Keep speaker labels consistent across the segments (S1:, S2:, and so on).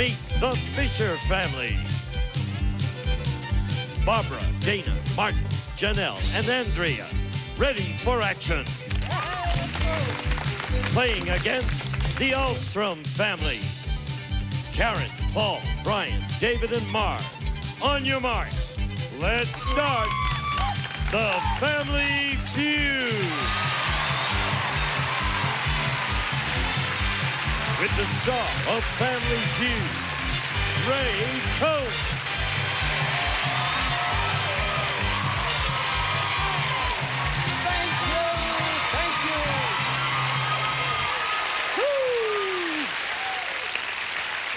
S1: Meet the Fisher family. Barbara, Dana, Martin, Janelle, and Andrea, ready for action. Playing against the Ahlstrom family. Karen, Paul, Brian, David, and Marv. On your marks, let's start the Family Feud. With the star of Family Feud, Ray Coates.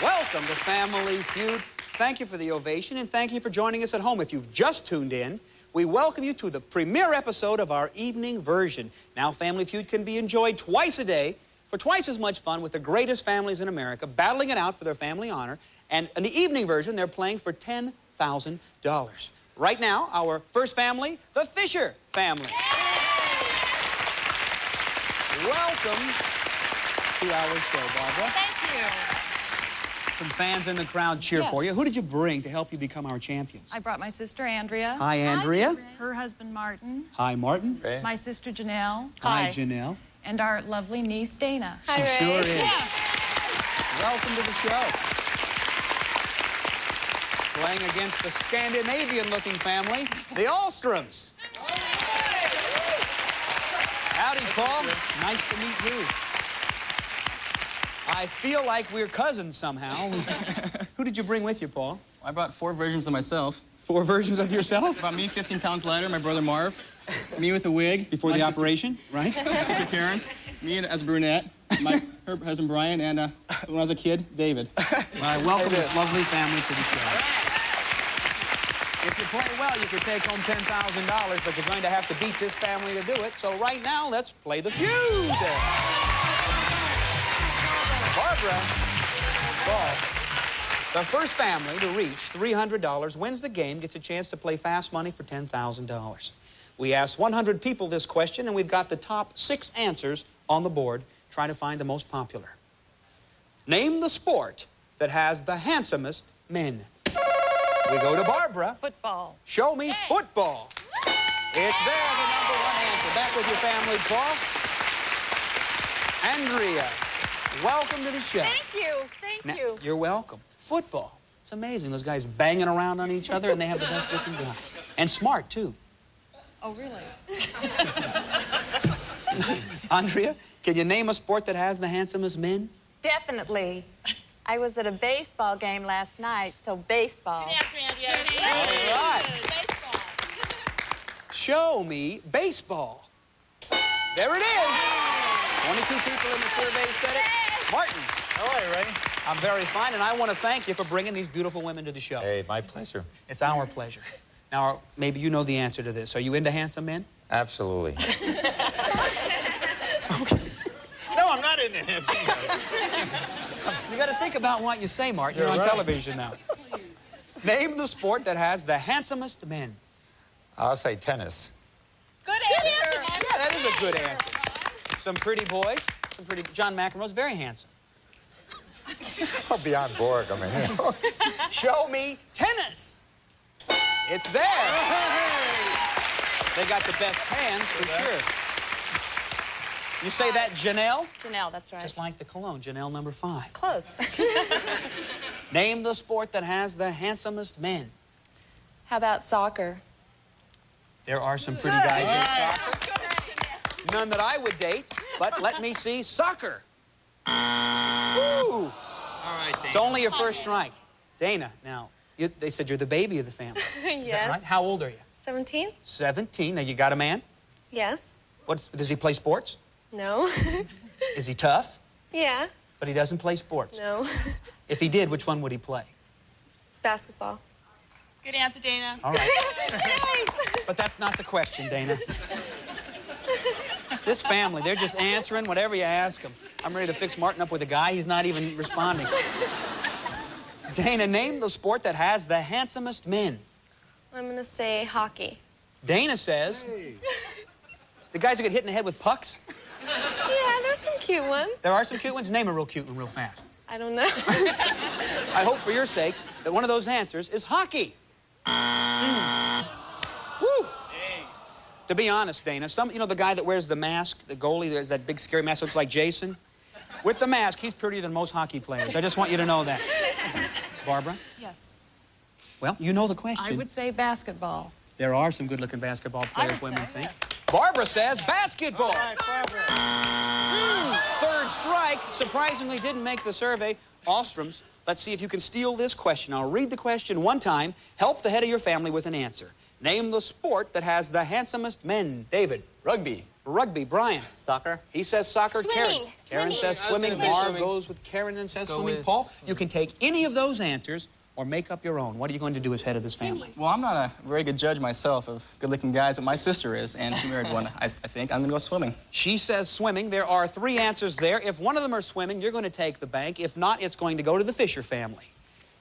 S2: Welcome to Family Feud. Thank you for the ovation, and thank you for joining us at home. If you've just tuned in, we welcome you to the premiere episode of our evening version. Now, Family Feud can be enjoyed twice a day for twice as much fun with the greatest families in America, battling it out for their family honor. And in the evening version, they're playing for $10,000. Right now, our first family, the Fisher family. Welcome to our show, Barbara.
S3: Thank you.
S2: Some fans in the crowd cheer for you. Who did you bring to help you become our champions?
S3: I brought my sister, Andrea.
S2: Hi, Andrea.
S3: Her husband, Martin.
S2: Hi, Martin.
S4: Ray.
S3: My sister, Janelle.
S2: Hi, Janelle.
S3: And our lovely niece, Dana.
S2: She sure is. Welcome to the show. Playing against the Scandinavian-looking family, the Ahlstroms. Howdy, Paul. Nice to meet you. I feel like we're cousins somehow. Who did you bring with you, Paul?
S4: I brought 4 versions of myself.
S2: 4 versions of yourself?
S4: About me, 15 pounds lighter, my brother Marv. Me with a wig.
S2: Before the operation, right?
S4: My sister Karen. Me as a brunette. Her husband Brian, and when I was a kid, David.
S2: I welcome this lovely family to the show. If you play well, you can take home $10,000, but you're going to have to beat this family to do it. So right now, let's play the feud. Barbara, Paul, the first family to reach $300 wins the game, gets a chance to play fast money for $10,000. We asked 100 people this question, and we've got the top 6 answers on the board. Try to find the most popular. Name the sport that has the handsomest men. We go to Barbara.
S3: Football.
S2: Show me football. It's there, the #1 answer. Back with your family, Paul. Andrea, welcome to the show.
S3: Thank you. Thank you.
S2: You're welcome. Football. It's amazing. Those guys banging around on each other, and they have the best looking guys. And smart, too.
S3: Oh, really?
S2: Andrea, can you name a sport that has the handsomest men?
S5: Definitely. I was at a baseball game last night, so baseball.
S2: All right.
S3: Baseball.
S2: Show me baseball. There it is. 22 people in the survey said it. Martin.
S6: How are you, Ray?
S2: I'm very fine, and I want to thank you for bringing these beautiful women to the show.
S6: Hey, my pleasure.
S2: It's our pleasure. Now, maybe you know the answer to this. Are you into handsome men?
S6: Absolutely. No, I'm not into handsome men.
S2: You got to think about what you say, Martin. You're on
S6: right.
S2: television now. Name the sport that has the handsomest men.
S6: I'll say tennis.
S3: Good answer.
S2: Yeah, that is a good answer. Some pretty boys. John McEnroe's very handsome.
S6: Oh, beyond Borg, I mean.
S2: Show me tennis. It's there. They got the best hands, for sure. You say that, Janelle?
S5: Janelle, that's right.
S2: Just like the cologne, Janelle #5.
S5: Close.
S2: Name the sport that has the handsomest men.
S5: How about soccer?
S2: There are some pretty guys in soccer. None that I would date, but let me see soccer. Ooh.
S6: All right, Dana.
S2: It's only your first strike. Dana, now, they said you're the baby of the family. Is that right? How old are you?
S5: 17?
S2: 17. Now, you got a man?
S5: Yes.
S2: Does he play sports?
S5: No.
S2: Is he tough?
S5: Yeah.
S2: But he doesn't play sports.
S5: No.
S2: If he did, which one would he play?
S5: Basketball.
S3: Good answer, Dana.
S2: All right. But that's not the question, Dana. This family, they're just answering whatever you ask them. I'm ready to fix Martin up with a guy. He's not even responding. Dana, name the sport that has the handsomest men.
S5: I'm going to say hockey.
S2: Dana says... The guys who get hit in the head with pucks?
S5: Yeah, there's some cute ones.
S2: There are some cute ones. Name a real cute one real fast.
S5: I don't know.
S2: I hope for your sake that one of those answers is hockey. Woo! To be honest, Dana, you know the guy that wears the mask, the goalie, there's that big scary mask that looks like Jason? With the mask, he's prettier than most hockey players. I just want you to know that. Barbara?
S3: Yes.
S2: Well, you know the question.
S3: I would say basketball.
S2: There are some good-looking basketball
S3: I
S2: players,
S3: would
S2: women
S3: say,
S2: think.
S3: yes.
S2: Barbara says basketball.
S6: All right, Barbara.
S2: Third strike, surprisingly didn't make the survey. Ostroms, let's see if you can steal this question. I'll read the question one time. Help the head of your family with an answer. Name the sport that has the handsomest men. David.
S7: Rugby.
S2: Rugby. Brian.
S7: Soccer.
S2: He says soccer.
S5: Swimming.
S2: Karen says
S7: I was
S2: swimming.
S7: gonna say
S2: Marv
S7: swimming.
S2: goes with Karen and says
S7: go
S2: swimming.
S7: with
S2: Paul, you can take any of those answers or make up your own. What are you going to do as head of this family?
S4: Well, I'm not a very good judge myself of good-looking guys, but my sister is, and she married one. I think I'm gonna go swimming.
S2: She says swimming. There are 3 answers there. If one of them are swimming, you're going to take the bank. If not, it's going to go to the Fisher family.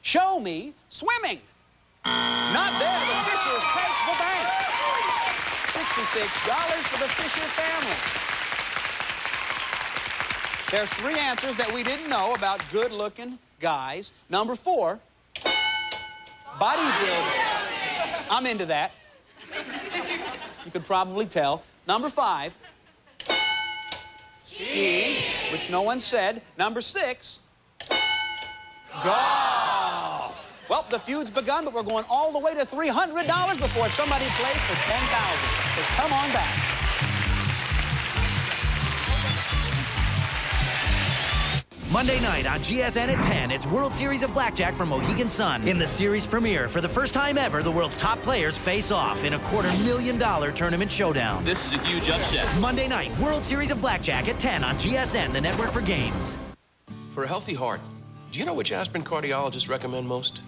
S2: Show me swimming. Not there. The Fishers take the bank. $66 for the Fisher family. There's 3 answers that we didn't know about good-looking guys. Number 4, bodybuilding. I'm into that. You could probably tell. Number 5, ski, which no one said. Number 6, golf. Well, the feud's begun, but we're going all the way to $300 before somebody plays for $10,000. So come on back.
S8: Monday night on GSN at 10, it's World Series of Blackjack from Mohegan Sun. In the series premiere, for the first time ever, the world's top players face off in a $250,000 tournament showdown.
S7: This is a huge upset.
S8: Monday night, World Series of Blackjack at 10 on GSN, the network for games.
S9: For a healthy heart, do you know which aspirin cardiologists recommend most?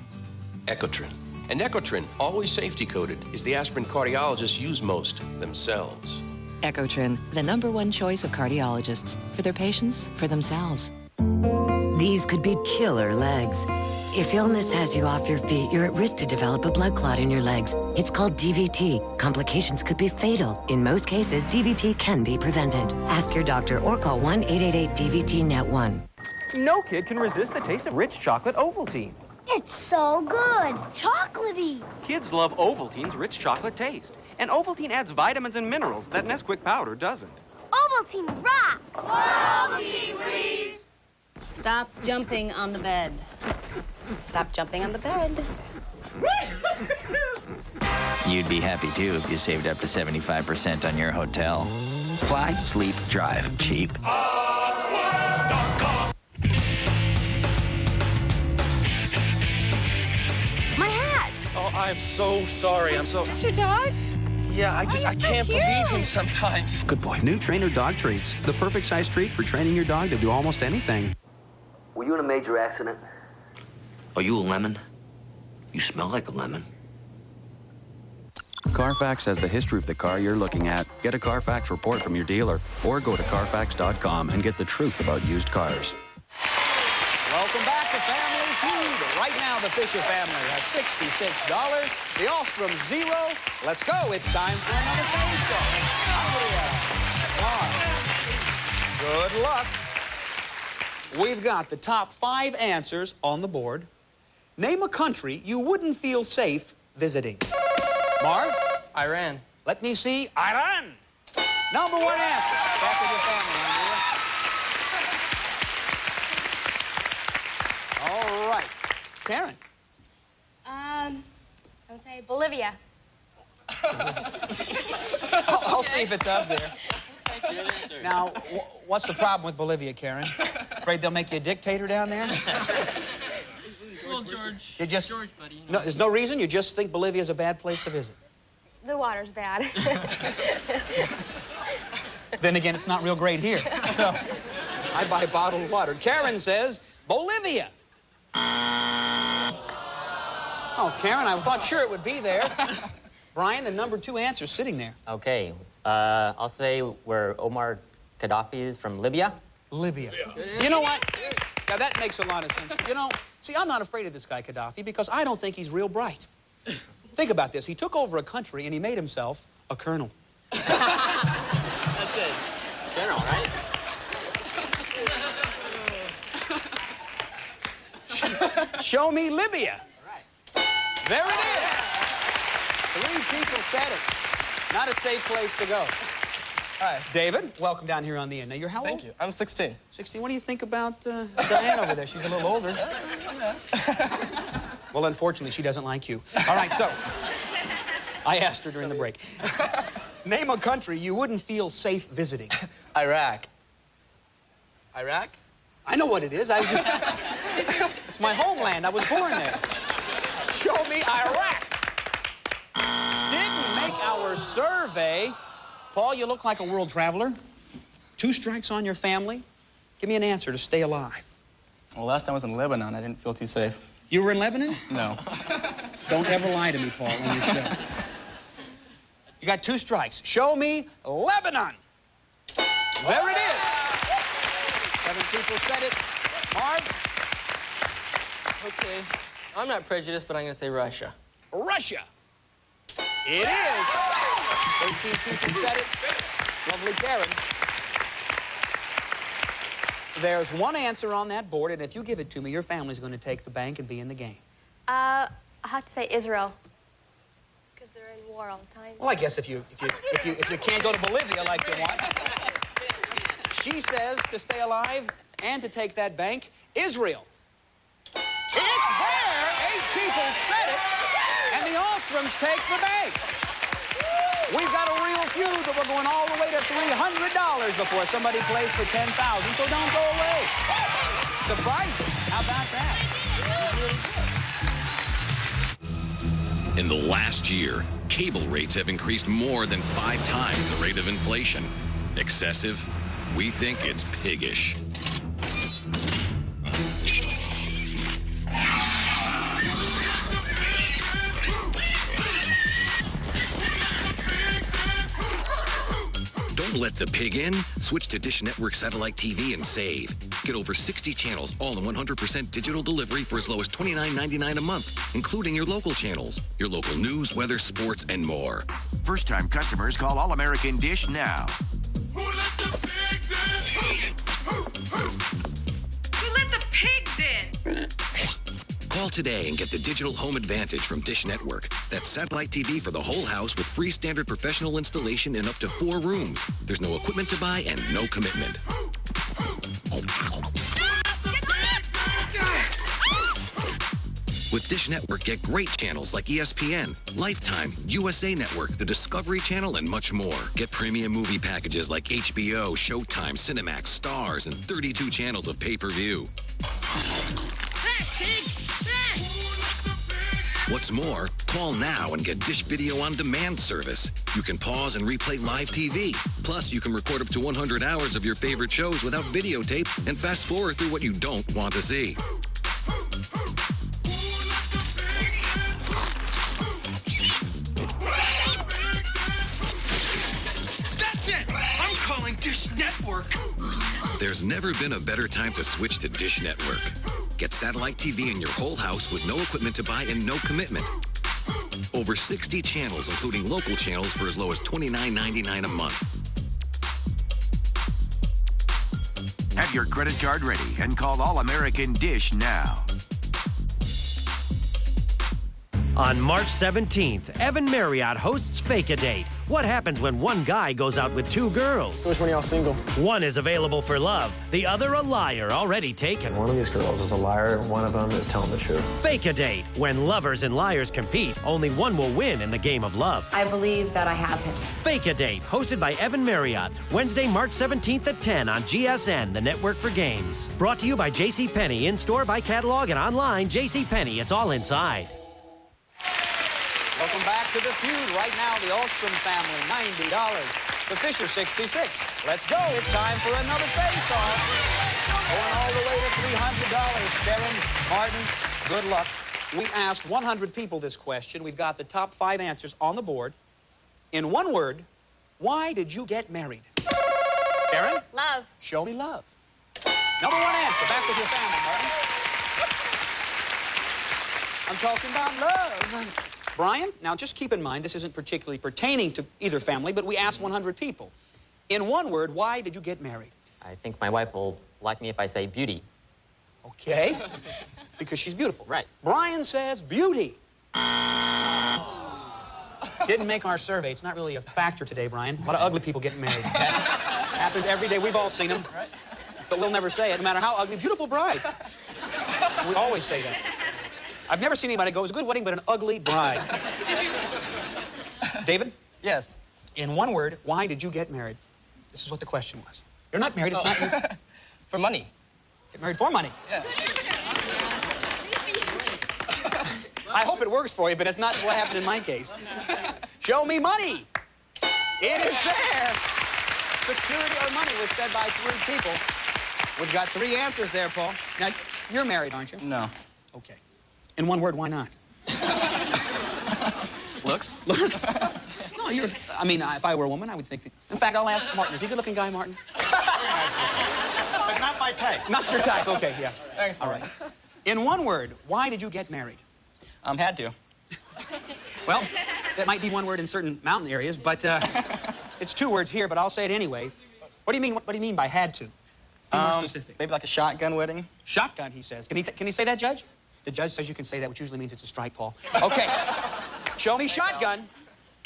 S9: Ecotrin. And Ecotrin, always safety coded, is the aspirin cardiologists use most themselves.
S10: Ecotrin, the #1 choice of cardiologists. For their patients, for themselves.
S11: These could be killer legs. If illness has you off your feet, you're at risk to develop a blood clot in your legs. It's called DVT. Complications could be fatal. In most cases, DVT can be prevented. Ask your doctor or call 1-888-DVT-NET1.
S12: No kid can resist the taste of rich chocolate Ovaltine.
S13: It's so good. Chocolatey.
S12: Kids love Ovaltine's rich chocolate taste. And Ovaltine adds vitamins and minerals that Nesquik powder doesn't.
S13: Ovaltine rocks.
S3: Ovaltine, please.
S5: Stop jumping on the bed. Stop jumping on the bed.
S8: You'd be happy, too, if you saved up to 75% on your hotel. Fly, sleep, drive, cheap.
S13: My hat.
S9: Oh, I'm so sorry.
S3: Is this your dog?
S9: Yeah, I can't believe him sometimes.
S12: Good boy. New Trainer Dog Treats. The perfect size treat for training your dog to do almost anything.
S14: Were you in a major accident? Are you a lemon? You smell like a lemon.
S15: Carfax has the history of the car you're looking at. Get a Carfax report from your dealer or go to Carfax.com and get the truth about used cars.
S2: Welcome back to Family Feud. Right now, the Fisher family has $66. The Ostroms, 0. Let's go. It's time for another face-off. Good luck. We've got the top 5 answers on the board. Name a country you wouldn't feel safe visiting. Marv?
S7: Iran.
S2: Let me see. Iran. Number 1 answer. Back with your family, Andrea. All right. Karen?
S5: I would say Bolivia.
S2: I'll see if it's up there. Now, what's the problem with Bolivia, Karen? Afraid they'll make you a dictator down there?
S7: Well, George.
S2: You just,
S7: George, buddy.
S2: No, there's no reason. You just think Bolivia's a bad place to visit.
S5: The water's bad.
S2: Then again, it's not real great here. So I buy bottled water. Karen says Bolivia. Oh, Karen, I thought sure it would be there. Brian, the number 2 answer's sitting there.
S7: Okay. I'll say where Omar Gaddafi is from Libya.
S2: Libya. You know what? Now, that makes a lot of sense. You know, see, I'm not afraid of this guy, Gaddafi, because I don't think he's real bright. Think about this. He took over a country, and he made himself a colonel.
S7: That's it. General, right?
S2: Show me Libya. There it is. 3 people said it. Not a safe place to go.
S4: Hi.
S2: David, welcome down here on the end. Now, you're how old?
S4: Thank you. I'm 16.
S2: 16. What do you think about Diane over there? She's a little older. Well, unfortunately, she doesn't like you. All right, so I asked her during the break. Name a country you wouldn't feel safe visiting.
S4: Iraq. Iraq?
S2: I know what it is. It's my homeland. I was born there. Show me Iraq. Didn't make our survey. Paul, you look like a world traveler. 2 strikes on your family. Give me an answer to stay alive.
S4: Well, last time I was in Lebanon, I didn't feel too safe.
S2: You were in Lebanon?
S4: No.
S2: Don't ever lie to me, Paul, on your show. You got 2 strikes. Show me Lebanon. There it is. 7 people said it. Marv?
S16: Okay. I'm not prejudiced, but I'm going to say Russia.
S2: Russia. It is. 13 people said it. Lovely Karen. There's 1 answer on that board, and if you give it to me, your family's going to take the bank and be in the game.
S5: I have to say Israel. Because they're in war all the time.
S2: Well, I guess if you can't go to Bolivia like you want. She says to stay alive and to take that bank, Israel. It's there! 8 people said it, and the Alstroms take the bank. We've got a real feud, but we're going all the way to $300 before somebody plays for $10,000, so don't go away. Surprising. How about that?
S17: In the last year, cable rates have increased more than 5 times the rate of inflation. Excessive? We think it's piggish. Don't let the pig in. Switch to Dish Network Satellite TV and save. Get over 60 channels, all in 100% digital delivery for as low as $29.99 a month, including your local channels, your local news, weather, sports, and more.
S18: First-time customers call All-American Dish now.
S3: Who let the pigs in?
S17: Call today and get the digital home advantage from Dish Network. That's satellite TV for the whole house with free standard professional installation in up to 4 rooms. There's no equipment to buy and no commitment. With Dish Network, get great channels like ESPN, Lifetime, USA Network, the Discovery Channel, and much more. Get premium movie packages like HBO, Showtime, Cinemax, Stars, and 32 channels of pay-per-view. What's more, call now and get Dish Video on Demand service. You can pause and replay live TV. Plus, you can record up to 100 hours of your favorite shows without videotape and fast forward through what you don't want to see.
S3: That's it! I'm calling Dish Network.
S17: There's never been a better time to switch to Dish Network. Get satellite TV in your whole house with no equipment to buy and no commitment. Over 60 channels, including local channels, for as low as $29.99 a month.
S18: Have your credit card ready and call All-American Dish now.
S8: On March 17th, Evan Marriott hosts Fake-A-Date. What happens when one guy goes out with 2 girls?
S4: Which one of y'all single?
S8: One is available for love, the other a liar already taken.
S19: One of these girls is a liar, and one of them is telling the truth.
S8: Fake-A-Date. When lovers and liars compete, only one will win in the game of love.
S20: I believe that I have him.
S8: Fake-A-Date, hosted by Evan Marriott. Wednesday, March 17th at 10 on GSN, the network for games. Brought to you by JCPenney, in-store, by catalog, and online. JCPenney, it's all inside.
S2: Welcome back to the feud. Right now, the Alstrom family, $90. The Fisher, $66. Let's go. It's time for another face-off. Going all the way to $300. Karen, Martin, good luck. We asked 100 people this question. We've got the top 5 answers on the board. In one word, why did you get married? Karen?
S5: Love.
S2: Show me love. Number 1 answer. Back with your family, Martin. I'm talking about love. Brian, now just keep in mind, this isn't particularly pertaining to either family, but we asked 100 people. In one word, why did you get married?
S7: I think my wife will like me if I say beauty.
S2: Okay. Because she's beautiful. Right. Brian says beauty. Didn't make our survey. It's not really a factor today, Brian. A lot of ugly people getting married. Happens every day. We've all seen them. Right? But we'll never say it, no matter how ugly. Beautiful bride. We always say that. I've never seen anybody go, it was a good wedding, but an ugly bride. David?
S16: Yes.
S2: In one word, why did you get married? This is what the question was. You're not married, it's not you.
S16: For money.
S2: Get married for money.
S16: Yeah.
S2: I hope it works for you, but it's not what happened in my case. Show me money. It is there. Security or money was said by 3 people. We've got 3 answers there, Paul. Now, you're married, aren't you?
S4: No.
S2: Okay. In one word, why not?
S4: Looks?
S2: Looks? No, you're... I mean, if I were a woman, I would think that... In fact, I'll ask Martin. Is he a good-looking guy, Martin?
S6: But not my type.
S2: Not your type. Okay, yeah.
S4: Thanks,
S2: all right. In one word, why did you get married?
S4: Had to.
S2: Well, that might be one word in certain mountain areas, but it's 2 words here, but I'll say it anyway. What do you mean? What do you mean by had to? Be more specific.
S4: Maybe like a shotgun wedding.
S2: Shotgun, he says. Can he say that, Judge? The judge says you can say that, which usually means it's a strike, Paul. Okay. Show me shotgun.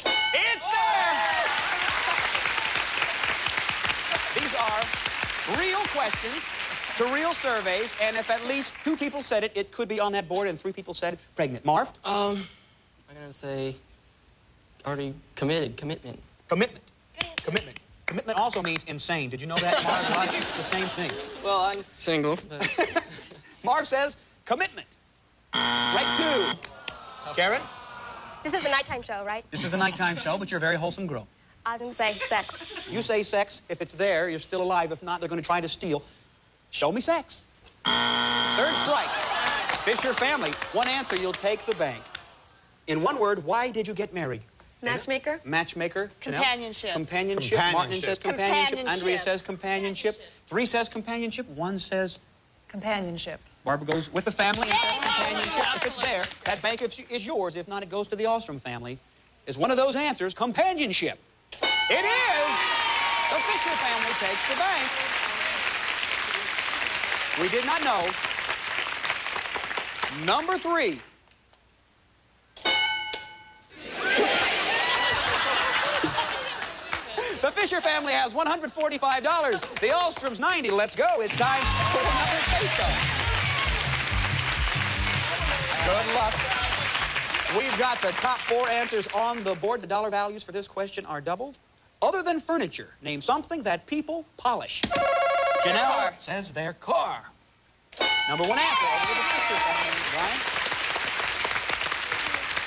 S2: It's there! These are real questions to real surveys, and if at least 2 people said it, it could be on that board, and 3 people said pregnant. Marv?
S16: I'm gonna say already committed. Commitment.
S2: Commitment. Commitment. Commitment also means insane. Did you know that, Marv? It's the same thing.
S16: Well, I'm single. But...
S2: Marv says commitment. Strike 2. Karen?
S20: This is a nighttime show, right?
S2: This is a nighttime show, but you're a very wholesome girl.
S20: I'm going to say sex.
S2: You say sex. If it's there, you're still alive. If not, they're going to try to steal. Show me sex. 3rd strike. Fisher family. 1 answer, you'll take the bank. In one word, why did you get married?
S20: Matchmaker.
S2: Matchmaker.
S20: Companionship.
S2: Companionship. Martin says companionship. Andrea says companionship. 3 says companionship. 1 says...
S5: Companionship.
S2: Barbara goes with the family and says companionship. If it's there, that bank is yours. If not, it goes to the Ostrom family. Is one of those answers companionship? It is! The Fisher family takes the bank. We did not know. Number 3. The Fisher family has $145. The Alstrom's 90. Let's go. It's time for another face-off. Good luck. We've got the top 4 answers on the board. The dollar values for this question are doubled. Other than furniture, name something that people polish. Janelle says their car. Number 1 answer. Over to the Fisher family.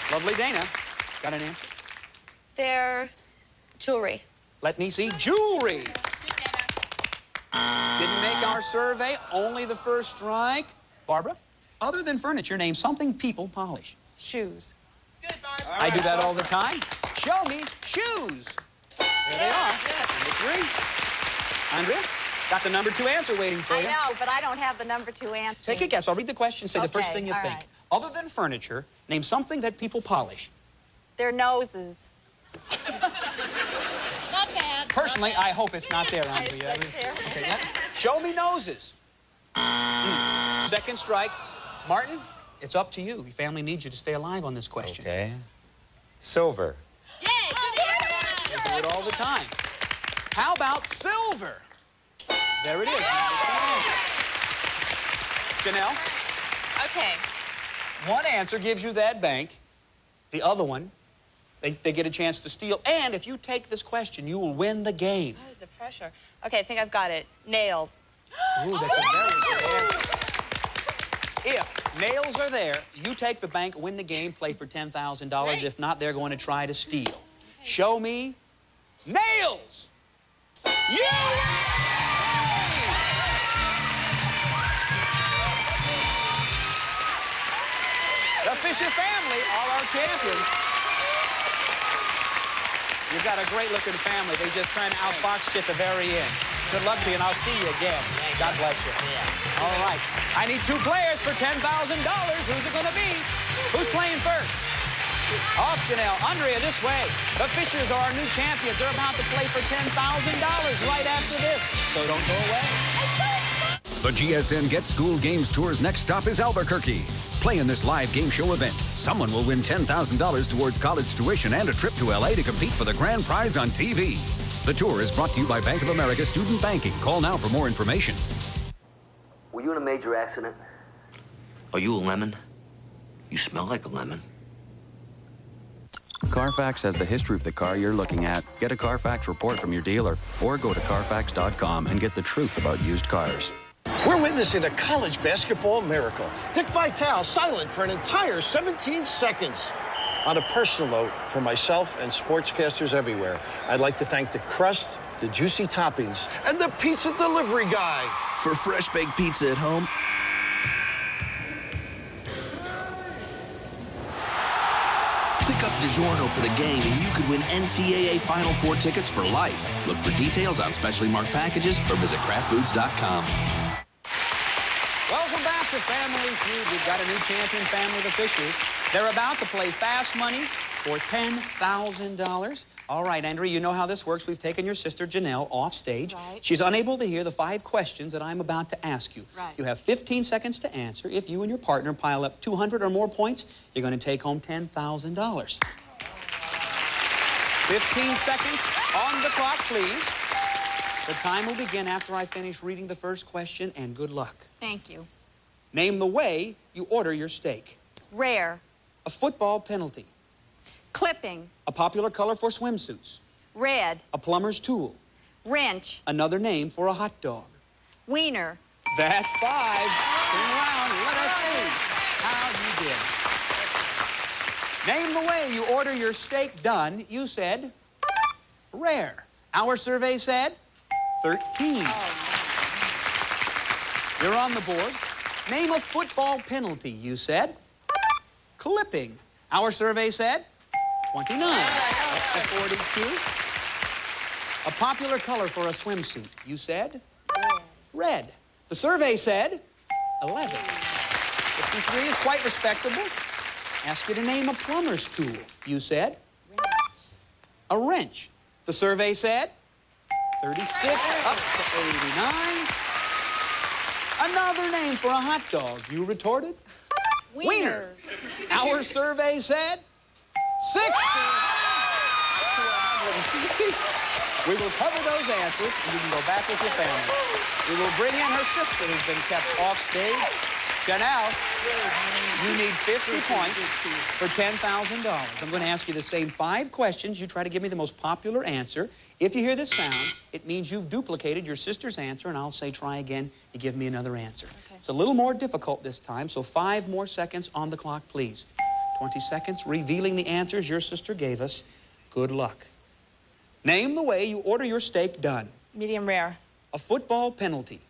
S2: Brian? Lovely Dana. Got an answer?
S20: Their jewelry.
S2: Let me see. Jewelry. Didn't make our survey. Only the 1st strike. Barbara? Other than furniture, name something people polish.
S5: Shoes.
S2: Good, Barbara. I do that all the time. Show me shoes. There they are. Number 3. Andrea? Got the number 2 answer waiting for you.
S5: I know, but I don't have the number 2 answer.
S2: Take a guess. I'll read the question. Say the first thing you think.
S5: Right.
S2: Other than furniture, name something that people polish.
S5: Their noses.
S20: Not bad.
S2: Personally, I hope it's not there, Andrea. Okay, yeah. Show me noses. 2nd strike. Martin, it's up to you. Your family needs you to stay alive on this question.
S6: Okay. Silver.
S2: You do it all the time. How about silver? There it is. Janelle?
S21: Okay.
S2: 1 answer gives you that bank. The other one, they get a chance to steal. And if you take this question, you will win the game.
S21: Oh, the pressure. Okay, I think I've got it. Nails.
S2: Ooh, that's a very good answer. If nails are there, you take the bank, win the game, play for $10,000. If not, they're going to try to steal. Show me nails. You The Fisher family are our champions. You've got a great-looking family. They're just trying to outfox you at the very end. Good luck to you, and I'll see you again. God bless you. Yeah. All right. I need 2 players for $10,000. Who's it going to be? Who's playing first? Off, Janelle. Andrea, this way. The Fishers are our new champions. They're about to play for $10,000 right after this. So don't go away.
S18: The GSN Get School Games Tour's next stop is Albuquerque. Play in this live game show event. Someone will win $10,000 towards college tuition and a trip to LA to compete for the grand prize on TV. The tour is brought to you by Bank of America Student Banking. Call now for more information.
S14: Were you in a major accident? Are you a lemon? You smell like a lemon.
S15: Carfax has the history of the car you're looking at. Get a Carfax report from your dealer or go to Carfax.com and get the truth about used cars.
S1: We're witnessing a college basketball miracle. Dick Vitale silent for an entire 17 seconds. On a personal note, for myself and sportscasters everywhere, I'd like to thank the crust, the juicy toppings, and the pizza delivery guy.
S22: For fresh baked pizza at home. Pick up DiGiorno for the game and you could win NCAA Final Four tickets for life. Look for details on specially marked packages or visit craftfoods.com.
S2: Welcome back to Family Feud. We've got a new champion family of fishers. They're about to play Fast Money for $10,000. All right, Andrea, you know how this works. We've taken your sister, Janelle, off stage.
S5: Right.
S2: She's unable to hear the 5 questions that I'm about to ask you.
S5: Right.
S2: You have 15 seconds to answer. If you and your partner pile up 200 or more points, you're going to take home $10,000. 15 seconds on the clock, please. The time will begin after I finish reading the first question, and good luck.
S5: Thank you.
S2: Name the way you order your steak.
S5: Rare.
S2: A football penalty.
S5: Clipping.
S2: A popular color for swimsuits.
S5: Red.
S2: A plumber's tool.
S5: Wrench.
S2: Another name for a hot dog.
S5: Wiener.
S2: That's 5. Turn around. Let us see how you did. Name the way you order your steak done. You said rare. Our survey said 13. You're on the board. Name a football penalty. You said clipping. Our survey said 29. That's the 42. A popular color for a swimsuit. You said red. The survey said 11. 53 is quite respectable. Ask you to name a plumber's tool. You said a wrench. The survey said 36, up to 89. Another name for a hot dog. You retorted wiener. Our survey said 60. We will cover those answers, and you can go back with your family. We will bring in her sister, who's been kept off stage. Janelle, you need 50 points for $10,000. I'm going to ask you the same 5 questions. You try to give me the most popular answer. If you hear this sound, it means you've duplicated your sister's answer, and I'll say try again. You give me another answer. Okay. It's a little more difficult this time, so 5 more seconds on the clock, please. 20 seconds, revealing the answers your sister gave us. Good luck. Name the way you order your steak done.
S21: Medium rare.
S2: A football penalty.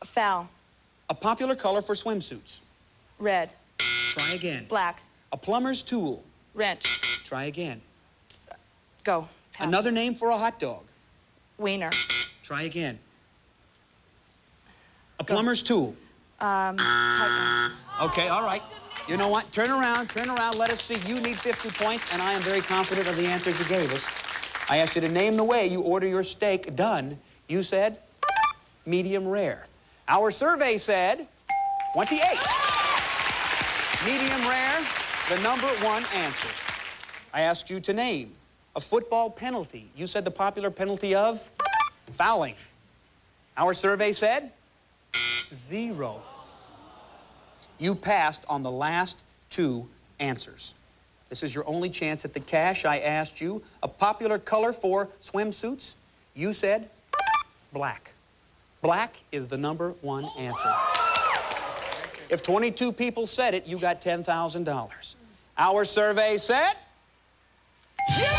S21: A foul.
S2: A popular color for swimsuits.
S21: Red.
S2: Try again.
S21: Black.
S2: A plumber's tool.
S21: Wrench.
S2: Try again.
S21: Go. Pass.
S2: Another name for a hot dog.
S21: Wiener.
S2: Try again. A plumber's tool. Okay, all right. You know what? Turn around, let us see. You need 50 points, and I am very confident of the answers you gave us. I asked you to name the way you order your steak done. You said medium rare. Our survey said 28. Medium rare, the number 1 answer. I asked you to name a football penalty. You said the popular penalty of fouling. Our survey said 0. You passed on the last 2 answers. This is your only chance at the cash. I asked you a popular color for swimsuits. You said black. Black is the number 1 answer. If 22 people said it, you got $10,000. Our survey said you got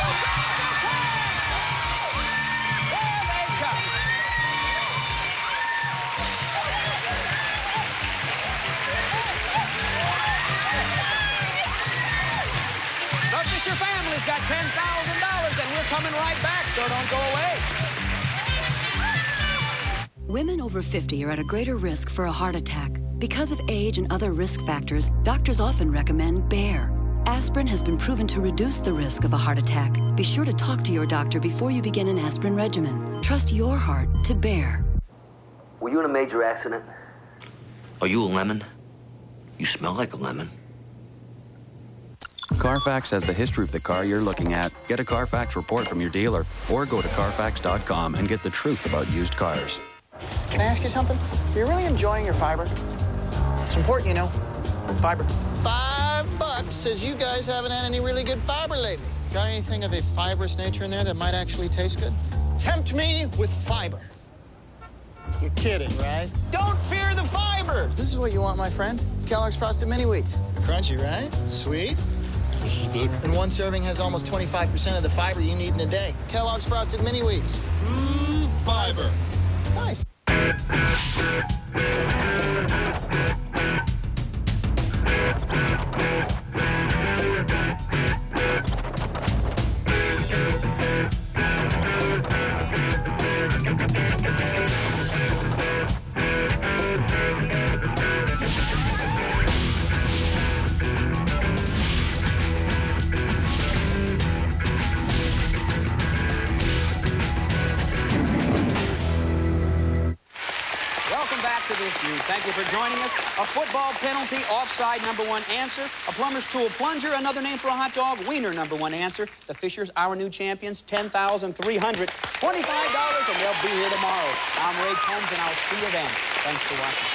S2: The Fisher family's got $10,000, and we're coming right back, so don't go away.
S23: Women over 50 are at a greater risk for a heart attack. Because of age and other risk factors, doctors often recommend Bayer. Aspirin has been proven to reduce the risk of a heart attack. Be sure to talk to your doctor before you begin an aspirin regimen. Trust your heart to Bayer.
S14: Were you in a major accident? Are you a lemon? You smell like a lemon.
S15: Carfax has the history of the car you're looking at. Get a Carfax report from your dealer or go to Carfax.com and get the truth about used cars.
S1: Can I ask you something? You're really enjoying your fiber? It's important, you know. Fiber. $5 says you guys haven't had any really good fiber lately. Got anything of a fibrous nature in there that might actually taste good? Tempt me with fiber. You're kidding, right? Don't fear the fiber. This is what you want, my friend. Kellogg's Frosted Mini Wheats. Crunchy, right? Sweet. This is good. And one serving has almost 25% of the fiber you need in a day. Kellogg's Frosted Mini Wheats. Fiber. Nice.
S2: Welcome back to this Feud. Thank you for joining us. A football penalty, offside, #1 answer. A plumber's tool plunger, another name for a hot dog. Wiener, #1 answer. The Fishers, our new champions, $10,325, and they'll be here tomorrow. I'm Ray Combs, and I'll see you then. Thanks for watching.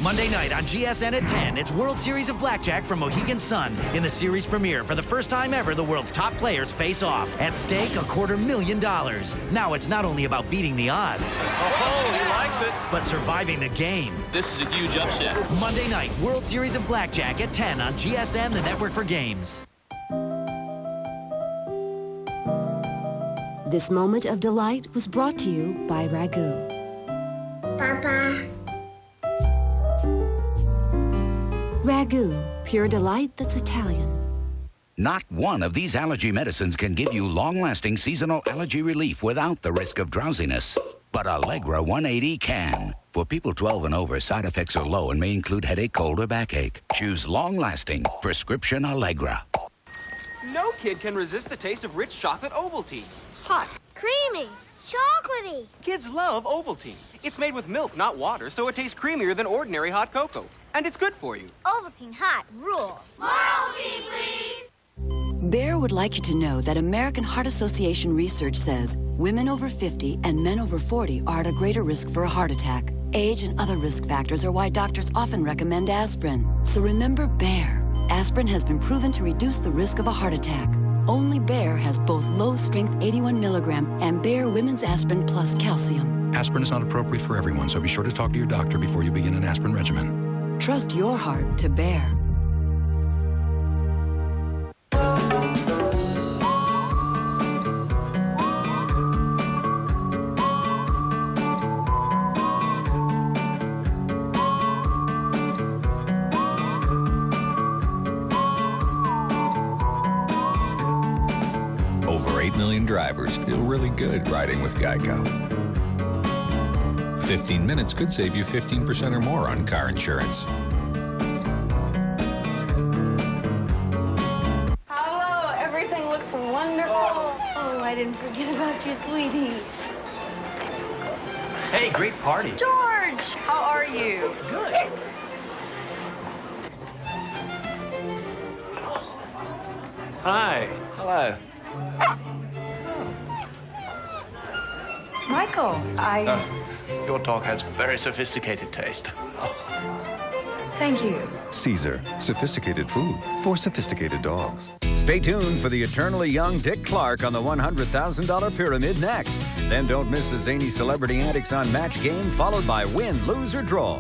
S8: Monday night on GSN at 10, it's World Series of Blackjack from Mohegan Sun. In the series premiere, for the first time ever, the world's top players face off. At stake, $250,000. Now it's not only about beating the odds.
S9: Oh, he likes it.
S8: But surviving the game.
S9: This is a huge upset.
S8: Monday night, World Series of Blackjack at 10 on GSN, the network for games.
S10: This moment of delight was brought to you by Ragu.
S11: Papa.
S10: Ragu, pure delight that's Italian.
S13: Not one of these allergy medicines can give you long-lasting seasonal allergy relief without the risk of drowsiness. But Allegra 180 can. For people 12 and over, side effects are low and may include headache, cold, or backache. Choose long-lasting prescription Allegra.
S12: No kid can resist the taste of rich chocolate Ovaltine. Hot.
S11: Creamy. Chocolatey.
S12: Kids love Ovaltine. It's made with milk, not water, so it tastes creamier than ordinary hot cocoa. And it's good for you.
S11: Ovaltine hot rules. More Ovaltine, please.
S23: Bayer would like you to know that American Heart Association research says women over 50 and men over 40 are at a greater risk for a heart attack. Age and other risk factors are why doctors often recommend aspirin. So remember Bayer. Aspirin has been proven to reduce the risk of a heart attack. Only Bayer has both low-strength 81 milligram and Bayer Women's Aspirin Plus Calcium.
S18: Aspirin is not appropriate for everyone, so be sure to talk to your doctor before you begin an aspirin regimen.
S23: Trust your heart to Bayer.
S18: Over 8 million drivers feel really good riding with Geico. 15 minutes could save you 15% or more on car insurance.
S20: Hello, everything looks wonderful. Oh, I didn't forget about you, sweetie.
S8: Hey, great party.
S20: George, how are you?
S8: Good.
S19: Hi.
S9: Hello.
S20: Michael,
S19: Your dog has very sophisticated taste.
S20: Thank you.
S18: Caesar, sophisticated food for sophisticated dogs.
S24: Stay tuned for the eternally young Dick Clark on the $100,000 Pyramid next. Then don't miss the zany celebrity antics on Match Game, followed by Win, Lose, or Draw.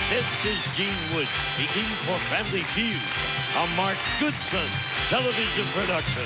S25: This is Gene Wood speaking for Family Feud, a Mark Goodson television production.